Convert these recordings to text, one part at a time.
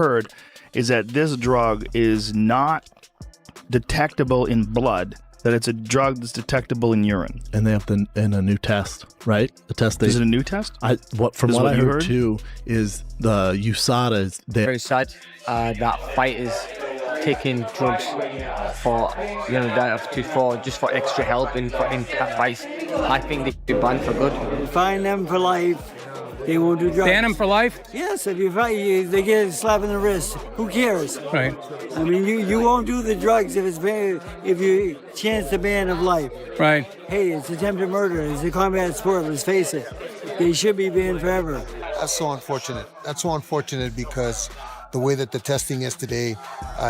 heard is that this drug is not detectable in blood, that it's a drug that's detectable in urine. And they have in a new test, right? The test Is it a new test? From what I heard too is the USADA is there. Very sad that fighters taking drugs for just for extra help in advice. I think they should be banned for good. Fine them for life. They won't do drugs. Ban them for life? Yes, if you fight, they get a slap in the wrist. Who cares? Right. I mean, you won't do the drugs if you chance the ban of life. Right. Hey, it's attempted murder. It's a combat sport. Let's face it. They should be banned forever. That's so unfortunate. That's so unfortunate because the way that the testing is today,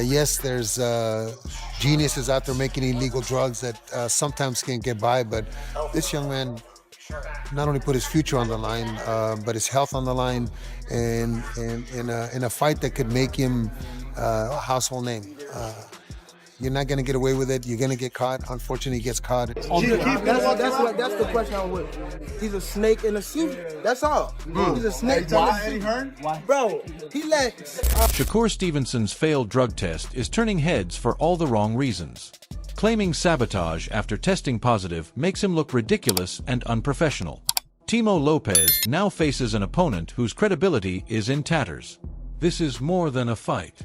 yes, there's geniuses out there making illegal drugs that sometimes can get by, but this young man not only put his future on the line, but his health on the line, and in a fight that could make him a household name. You're not going to get away with it. You're going to get caught. Unfortunately, he gets caught. That's the question I'm with. He's a snake in a suit. That's all. He's a snake in a suit. Why? Bro, he let... Shakur Stevenson's failed drug test is turning heads for all the wrong reasons. Claiming sabotage after testing positive makes him look ridiculous and unprofessional. Teofimo Lopez now faces an opponent whose credibility is in tatters. This is more than a fight.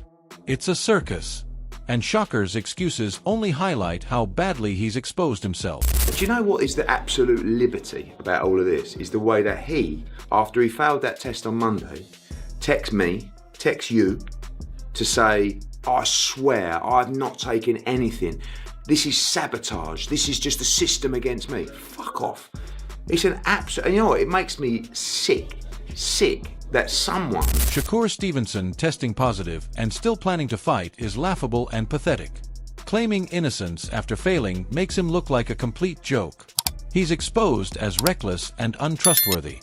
It's a circus. And Shakur's excuses only highlight how badly he's exposed himself. Do you know what is the absolute liberty about all of this? Is the way that he, after he failed that test on Monday, texts me, texts you, to say, I swear I've not taken anything. This is sabotage. This is just a system against me. Fuck off. It's an absolute, you know what, it makes me sick that someone... Shakur Stevenson testing positive and still planning to fight is laughable and pathetic. Claiming innocence after failing makes him look like a complete joke. He's exposed as reckless and untrustworthy,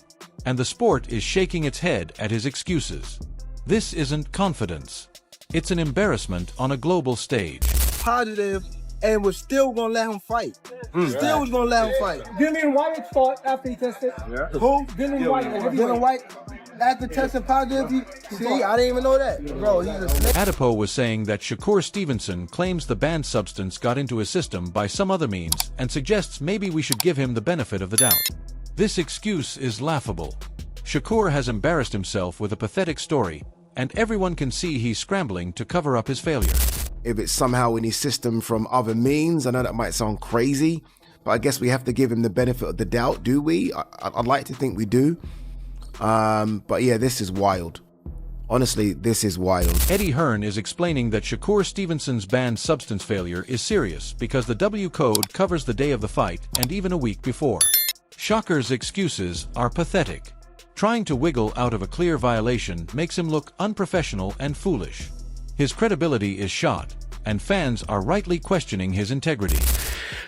and the sport is shaking its head at his excuses. This isn't confidence. It's an embarrassment on a global stage. Positive, and we're still gonna let him fight. Still was gonna let him fight. Dillian White fought after he tested. Yeah. Who? Dillian White. After testing positive, I didn't even know that. Bro, he's a snake. Adipo was saying that Shakur Stevenson claims the banned substance got into his system by some other means and suggests maybe we should give him the benefit of the doubt. This excuse is laughable. Shakur has embarrassed himself with a pathetic story, and everyone can see he's scrambling to cover up his failure. If it's somehow in his system from other means, I know that might sound crazy, but I guess we have to give him the benefit of the doubt, do we? I'd like to think we do. But yeah, this is wild. Honestly, this is wild. Eddie Hearn is explaining that Shakur Stevenson's banned substance failure is serious because the W code covers the day of the fight and even a week before. Shakur's excuses are pathetic. Trying to wiggle out of a clear violation makes him look unprofessional and foolish. His credibility is shot, and fans are rightly questioning his integrity.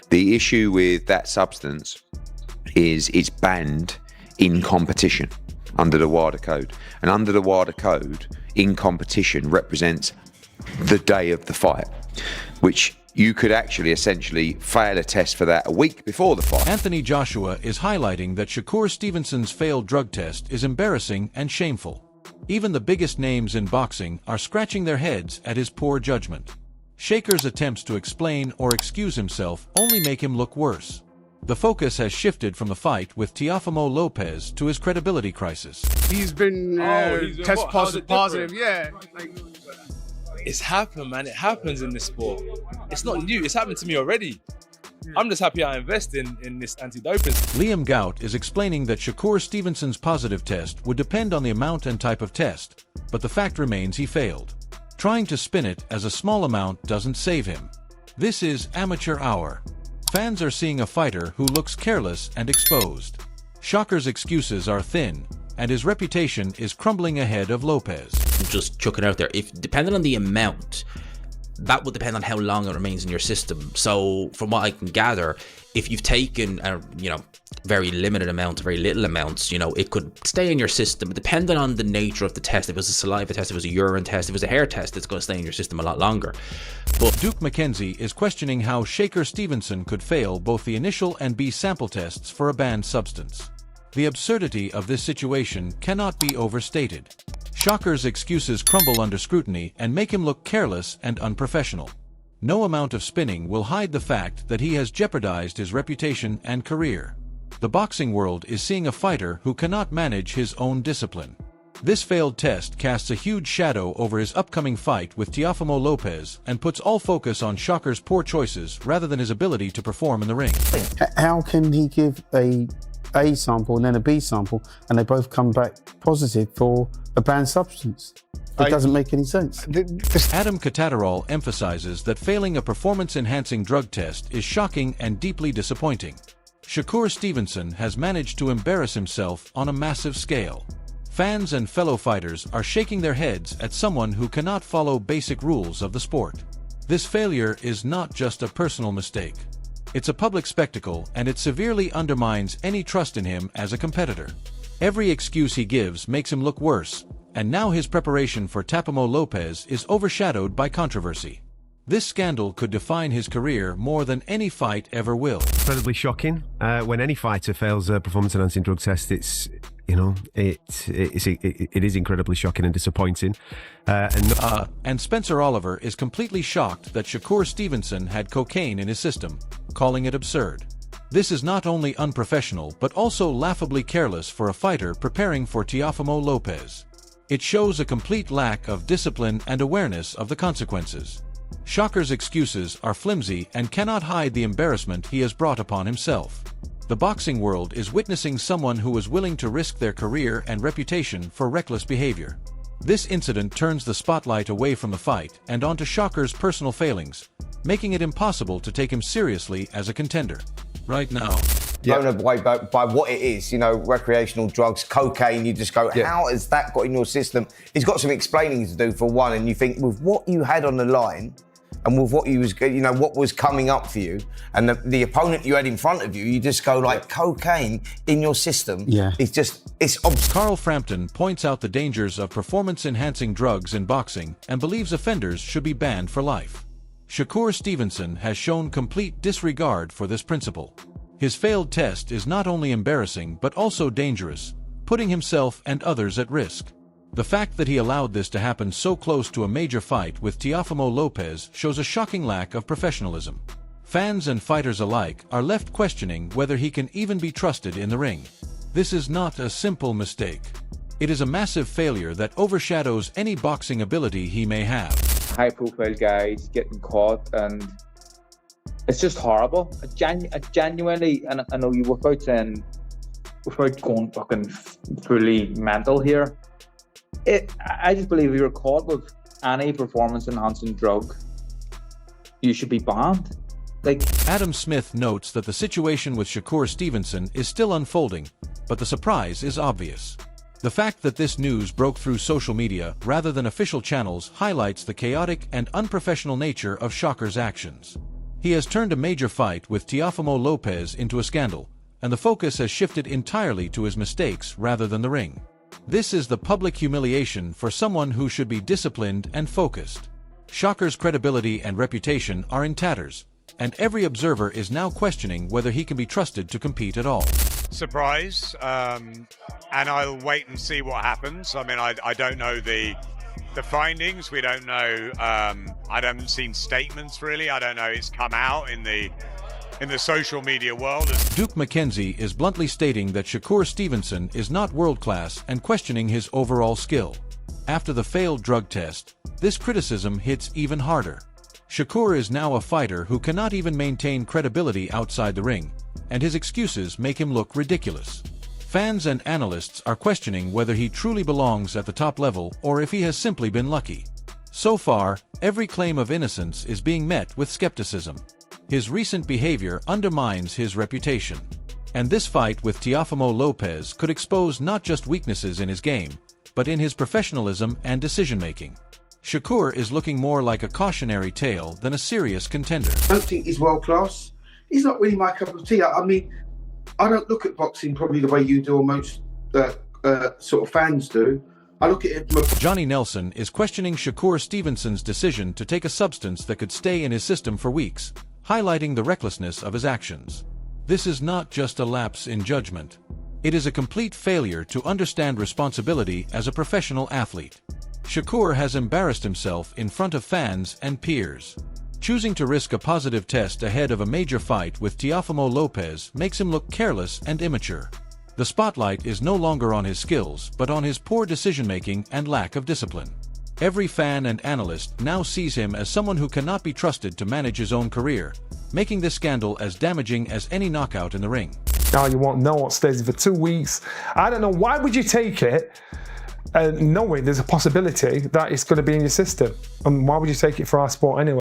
The issue with that substance is it's banned in competition under the WADA code. And under the WADA code, in competition represents the day of the fight, which you could actually essentially fail a test for that a week before the fight. Anthony Joshua is highlighting that Shakur Stevenson's failed drug test is embarrassing and shameful. Even the biggest names in boxing are scratching their heads at his poor judgment. Shakur's attempts to explain or excuse himself only make him look worse. The focus has shifted from the fight with Teofimo Lopez to his credibility crisis. He's been test positive, yeah. It's happened, man. It happens in this sport. It's not new. It's happened to me already. I'm just happy I invest in this anti-doping. Liam Gout is explaining that Shakur Stevenson's positive test would depend on the amount and type of test, but the fact remains he failed. Trying to spin it as a small amount doesn't save him. This is amateur hour. Fans are seeing a fighter who looks careless and exposed. Shakur's excuses are thin, and his reputation is crumbling ahead of Lopez. Just chuck it out there. If depending on the amount, that would depend on how long it remains in your system. So from what I can gather, if you've taken a very limited amount, very little amounts, it could stay in your system. But depending on the nature of the test, if it was a saliva test, if it was a urine test, if it was a hair test, it's going to stay in your system a lot longer. But Duke McKenzie is questioning how Shakur Stevenson could fail both the initial and B sample tests for a banned substance. The absurdity of this situation cannot be overstated. Shakur's excuses crumble under scrutiny and make him look careless and unprofessional. No amount of spinning will hide the fact that he has jeopardized his reputation and career. The boxing world is seeing a fighter who cannot manage his own discipline. This failed test casts a huge shadow over his upcoming fight with Teofimo Lopez and puts all focus on Shakur's poor choices rather than his ability to perform in the ring. How can he give a sample and then a B sample and they both come back positive for a banned substance? It doesn't make any sense. Adam Catatarol emphasizes that failing a performance-enhancing drug test is shocking and deeply disappointing. Shakur Stevenson has managed to embarrass himself on a massive scale. Fans and fellow fighters are shaking their heads at someone who cannot follow basic rules of the sport. This failure is not just a personal mistake. It's a public spectacle, and it severely undermines any trust in him as a competitor. Every excuse he gives makes him look worse, and now his preparation for Teofimo Lopez is overshadowed by controversy. This scandal could define his career more than any fight ever will. Incredibly shocking. When any fighter fails a performance-enhancing drug test, it is incredibly shocking and disappointing. And Spencer Oliver is completely shocked that Shakur Stevenson had cocaine in his system, calling it absurd. This is not only unprofessional but also laughably careless for a fighter preparing for Teofimo Lopez. It shows a complete lack of discipline and awareness of the consequences. Shakur's excuses are flimsy and cannot hide the embarrassment he has brought upon himself. The boxing world is witnessing someone who is willing to risk their career and reputation for reckless behavior. This incident turns the spotlight away from the fight and onto Shakur's personal failings, making it impossible to take him seriously as a contender. Right now. Blown away by what it is, recreational drugs, cocaine. You just go, how has that got in your system? He's got some explaining to do for one, and you think with what you had on the line, and with what what was coming up for you, and the opponent you had in front of you, you just go like cocaine in your system. It's Carl Frampton points out the dangers of performance-enhancing drugs in boxing and believes offenders should be banned for life. Shakur Stevenson has shown complete disregard for this principle. His failed test is not only embarrassing but also dangerous, putting himself and others at risk. The fact that he allowed this to happen so close to a major fight with Teofimo Lopez shows a shocking lack of professionalism. Fans and fighters alike are left questioning whether he can even be trusted in the ring. This is not a simple mistake. It is a massive failure that overshadows any boxing ability he may have. High-profile guys getting caught, and it's just horrible. Genuinely, and I know you without going fucking fully mental here, I just believe if you're caught with any performance-enhancing drug, you should be banned. Adam Smith notes that the situation with Shakur Stevenson is still unfolding, but the surprise is obvious. The fact that this news broke through social media rather than official channels highlights the chaotic and unprofessional nature of Shakur's actions. He has turned a major fight with Teofimo Lopez into a scandal, and the focus has shifted entirely to his mistakes rather than the ring. This is the public humiliation for someone who should be disciplined and focused. Shakur's credibility and reputation are in tatters, and every observer is now questioning whether he can be trusted to compete at all. Surprise, and I'll wait and see what happens. I mean, I don't know the findings. We don't know. I haven't seen statements really. I don't know. It's come out in the social media world. Duke McKenzie is bluntly stating that Shakur Stevenson is not world-class and questioning his overall skill. After the failed drug test, this criticism hits even harder. Shakur is now a fighter who cannot even maintain credibility outside the ring, and his excuses make him look ridiculous. Fans and analysts are questioning whether he truly belongs at the top level or if he has simply been lucky. So far, every claim of innocence is being met with skepticism. His recent behavior undermines his reputation. And this fight with Teofimo Lopez could expose not just weaknesses in his game, but in his professionalism and decision-making. Shakur is looking more like a cautionary tale than a serious contender. I don't think he's world-class. He's not really my cup of tea. I mean, I don't look at boxing probably the way you do or most sort of fans do. I look at it... Johnny Nelson is questioning Shakur Stevenson's decision to take a substance that could stay in his system for weeks, highlighting the recklessness of his actions. This is not just a lapse in judgment. It is a complete failure to understand responsibility as a professional athlete. Shakur has embarrassed himself in front of fans and peers. Choosing to risk a positive test ahead of a major fight with Teofimo Lopez makes him look careless and immature. The spotlight is no longer on his skills, but on his poor decision-making and lack of discipline. Every fan and analyst now sees him as someone who cannot be trusted to manage his own career, making this scandal as damaging as any knockout in the ring. Now you won't know what stays for 2 weeks. I don't know, why would you take it knowing there's a possibility that it's going to be in your system? And why would you take it for our sport anyway?